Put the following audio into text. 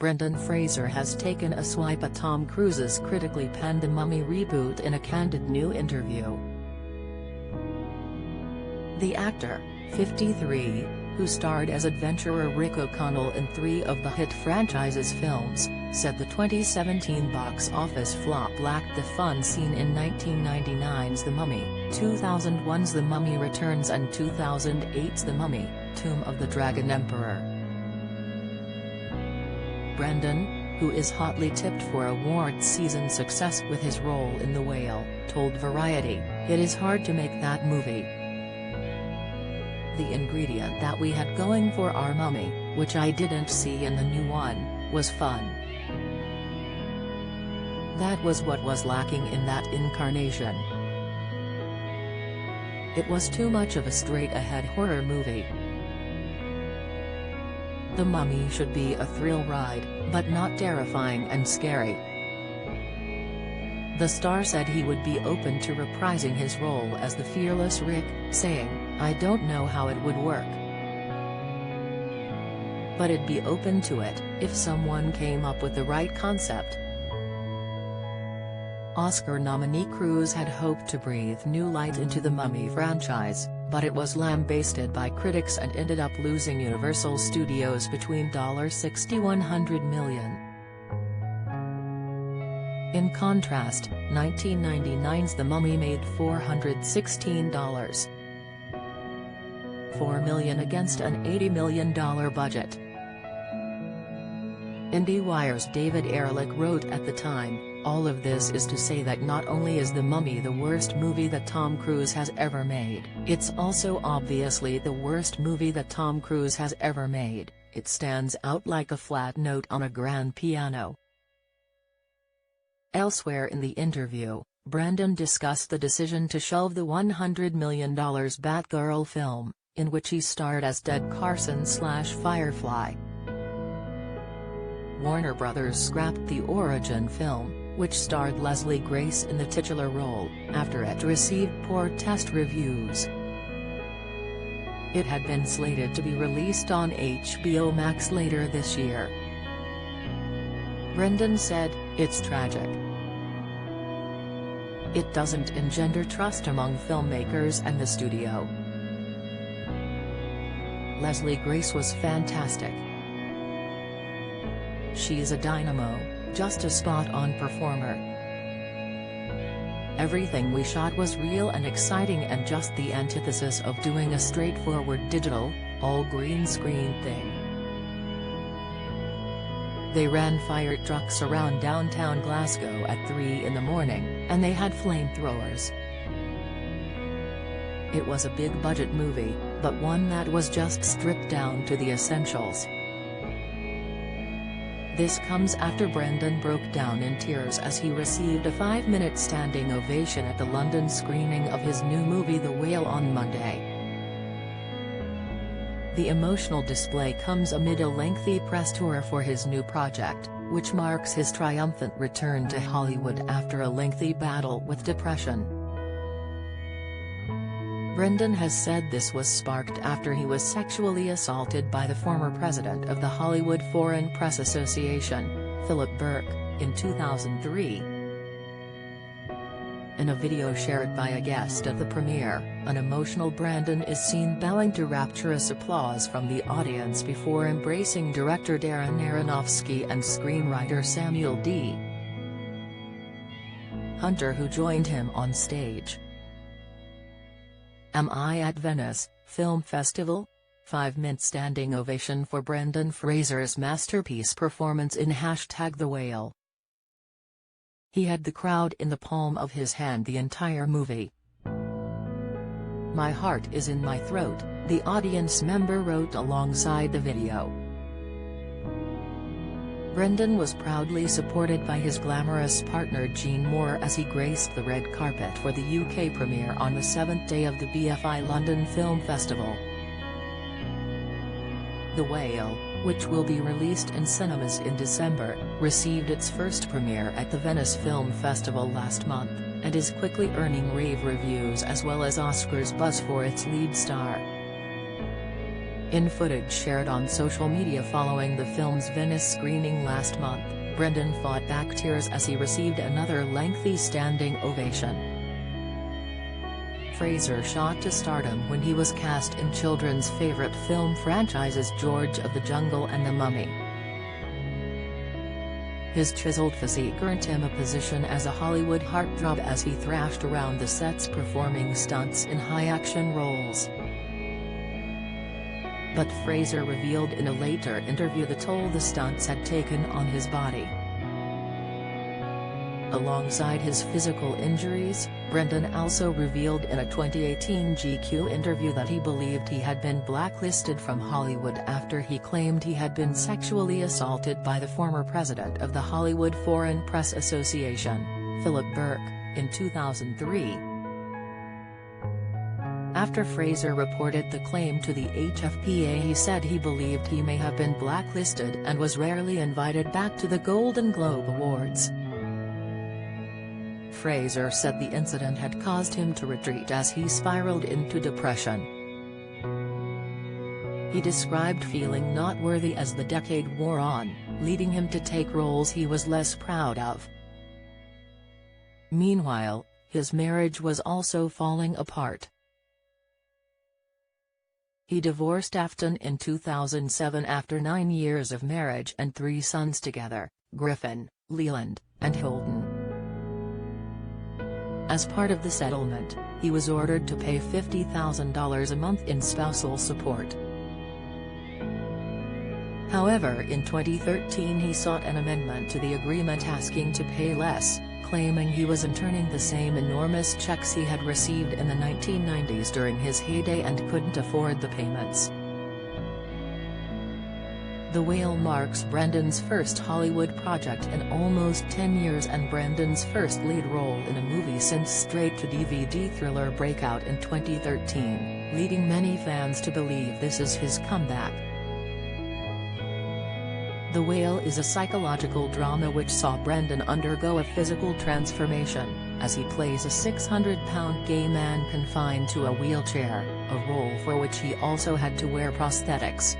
Brendan Fraser has taken a swipe at Tom Cruise's critically panned The Mummy reboot in a candid new interview. The actor, 53, who starred as adventurer Rick O'Connell in 3 of the hit franchise's films, said the 2017 box office flop lacked the fun seen in 1999's The Mummy, 2001's The Mummy Returns and 2008's The Mummy, Tomb of the Dragon Emperor. Brendan, who is hotly tipped for awards season success with his role in The Whale, told Variety, "It is hard to make that movie. The ingredient that we had going for our Mummy, which I didn't see in the new one, was fun. That was what was lacking in that incarnation. It was too much of a straight-ahead horror movie. The Mummy should be a thrill ride, but not terrifying and scary." The star said he would be open to reprising his role as the fearless Rick, saying, "I don't know how it would work. But I'd be open to it, if someone came up with the right concept." Oscar nominee Cruise had hoped to breathe new light into the Mummy franchise, but it was lambasted by critics and ended up losing Universal Studios between $6,100 million. In contrast, 1999's The Mummy made $416.4 million against an $80 million budget. IndieWire's David Ehrlich wrote at the time, "All of this is to say that not only is The Mummy the worst movie that Tom Cruise has ever made, it's also obviously the worst movie that Tom Cruise has ever made. It stands out like a flat note on a grand piano." Elsewhere in the interview, Brendan discussed the decision to shelve the $100 million Batgirl film, in which he starred as Dead Carson/Firefly. Warner Bros. Scrapped the origin film, which starred Leslie Grace in the titular role, after it received poor test reviews. It had been slated to be released on HBO Max later this year. Brendan said, "It's tragic. It doesn't engender trust among filmmakers and the studio. Leslie Grace was fantastic. She's a dynamo, just a spot-on performer. Everything we shot was real and exciting and just the antithesis of doing a straightforward digital, all-green screen thing. They ran fire trucks around downtown Glasgow at 3 in the morning, and they had flamethrowers. It was a big-budget movie, but one that was just stripped down to the essentials." This comes after Brendan broke down in tears as he received a 5-minute standing ovation at the London screening of his new movie The Whale on Monday. The emotional display comes amid a lengthy press tour for his new project, which marks his triumphant return to Hollywood after a lengthy battle with depression. Brendan has said this was sparked after he was sexually assaulted by the former president of the Hollywood Foreign Press Association, Philip Burke, in 2003. In a video shared by a guest at the premiere, an emotional Brendan is seen bowing to rapturous applause from the audience before embracing director Darren Aronofsky and screenwriter Samuel D. Hunter, who joined him on stage. Am I at Venice Film Festival? 5-minute standing ovation for Brendan Fraser's masterpiece performance in #The Whale. He had the crowd in the palm of his hand the entire movie. "My heart is in my throat," the audience member wrote alongside the video. Brendan was proudly supported by his glamorous partner Jean Moore as he graced the red carpet for the UK premiere on the 7th day of the BFI London Film Festival. The Whale, which will be released in cinemas in December, received its first premiere at the Venice Film Festival last month, and is quickly earning rave reviews as well as Oscars buzz for its lead star. In footage shared on social media following the film's Venice screening last month, Brendan fought back tears as he received another lengthy standing ovation. Fraser shot to stardom when he was cast in children's favorite film franchises George of the Jungle and The Mummy. His chiseled physique earned him a position as a Hollywood heartthrob as he thrashed around the sets performing stunts in high-action roles. But Fraser revealed in a later interview the toll the stunts had taken on his body. Alongside his physical injuries, Brendan also revealed in a 2018 GQ interview that he believed he had been blacklisted from Hollywood after he claimed he had been sexually assaulted by the former president of the Hollywood Foreign Press Association, Philip Burke, in 2003. After Fraser reported the claim to the HFPA, he said he believed he may have been blacklisted and was rarely invited back to the Golden Globe Awards. Fraser said the incident had caused him to retreat as he spiraled into depression. He described feeling not worthy as the decade wore on, leading him to take roles he was less proud of. Meanwhile, his marriage was also falling apart. He divorced Afton in 2007 after 9 years of marriage and 3 sons together, Griffin, Leland, and Holden. As part of the settlement, he was ordered to pay $50,000 a month in spousal support. However, in 2013 he sought an amendment to the agreement asking to pay less, claiming he wasn't earning the same enormous checks he had received in the 1990s during his heyday and couldn't afford the payments. The Whale marks Brendan's first Hollywood project in almost 10 years and Brendan's first lead role in a movie since straight-to-DVD thriller Breakout in 2013, leading many fans to believe this is his comeback. The Whale is a psychological drama which saw Brendan undergo a physical transformation, as he plays a 600-pound gay man confined to a wheelchair, a role for which he also had to wear prosthetics.